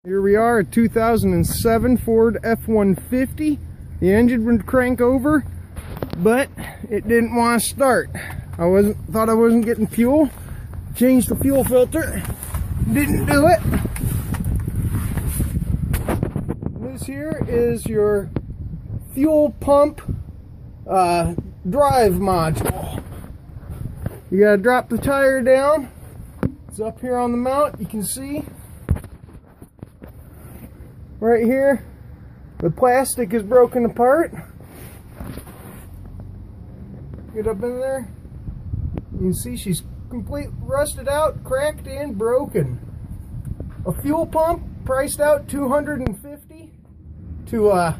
Here we are, a 2007 Ford F150. The engine would crank over, but it didn't want to start. Thought I wasn't getting fuel. Changed the fuel filter. Didn't do it. This here is your fuel pump drive module. You gotta drop the tire down. It's up here on the mount. You can see right here the plastic is broken apart. Get up in there. You can see she's complete rusted out, cracked, and broken. A fuel pump priced out $250 to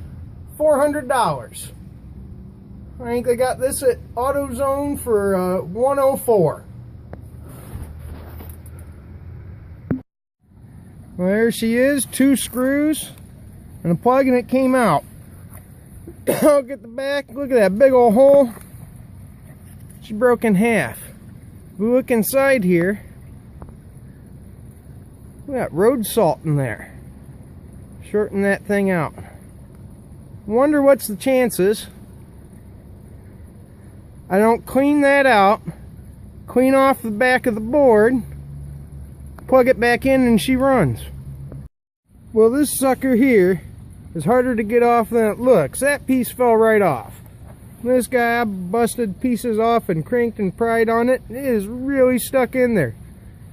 $400. I think they got this at AutoZone for $104. Well, there she is, 2 screws and a plug, and it came out. I'll get the back. Look at that big old hole. She broke in half. If we look inside here, we got road salt in there. Shorten that thing out. Wonder what's the chances I don't clean that out, clean off the back of the board, plug it back in, and she runs. Well, this sucker here is harder to get off than it looks. That piece fell right off. This guy busted pieces off and cranked and pried on it. It is really stuck in there.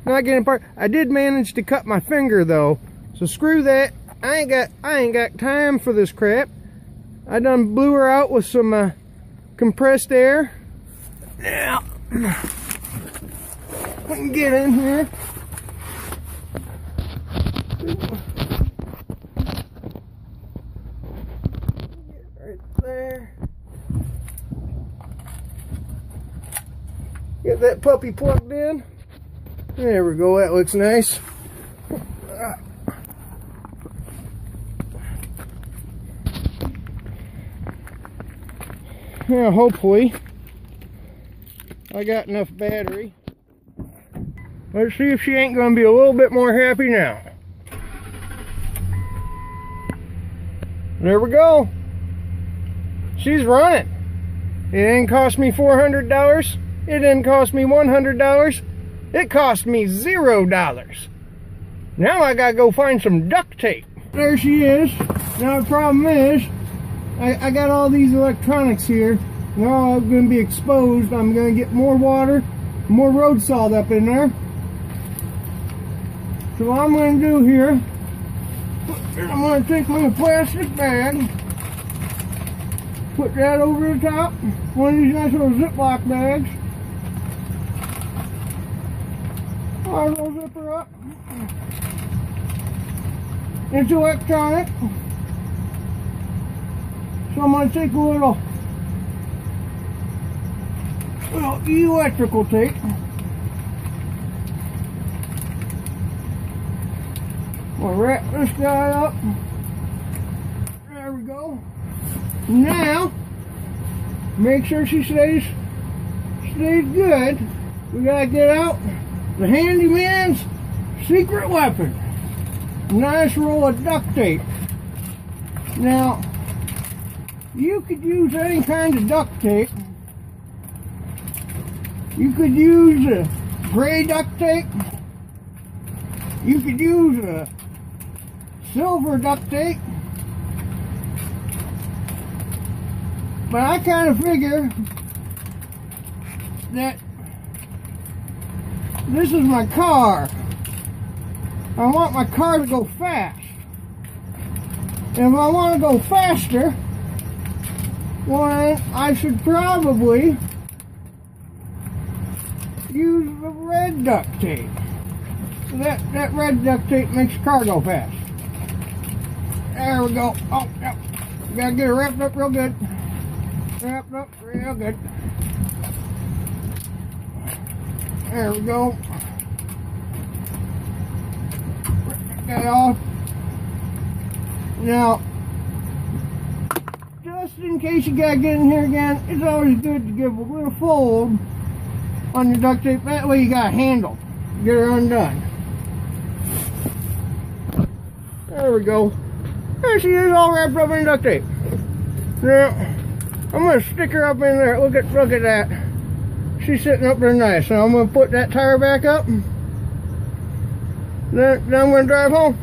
Not getting apart. I did manage to cut my finger though, so screw that. I ain't got time for this crap. I done blew her out with some compressed air. Now I can get in here. Right there. Get that puppy plugged in. There we go. That looks nice. Now hopefully I got enough battery. Let's see if she ain't gonna be a little bit more happy now. There we go. She's running. It didn't cost me $400. It didn't cost me $100. It cost me $0. Now I gotta go find some duct tape. There she is. Now the problem is, I got all these electronics here. They're all going to be exposed. I'm going to get more water, more road salt up in there. So what I'm going to do here, I'm going to take my plastic bag, put that over the top, one of these nice little Ziploc bags. I'll zip her up. It's electronic. So I'm going to take a little electrical tape. We'll wrap this guy up. There we go. Now, make sure she stays good. We gotta get out the handyman's secret weapon. Nice roll of duct tape. Now, you could use any kind of duct tape. You could use a gray duct tape. You could use a silver duct tape. But I kind of figure that this is my car. I want my car to go fast. And if I want to go faster, well, I should probably use the red duct tape. That red duct tape makes your car go fast. There we go. Oh, yep. You gotta get it wrapped up real good. Wrapped up real good. There we go. Rip that off. Now, just in case you gotta get in here again, it's always good to give a little fold on your duct tape. That way you got a handle. Get her undone. There we go. There she is, all wrapped up in duct tape. Now, I'm gonna stick her up in there. Look at that. She's sitting up there nice. Now I'm gonna put that tire back up. Then I'm gonna drive home.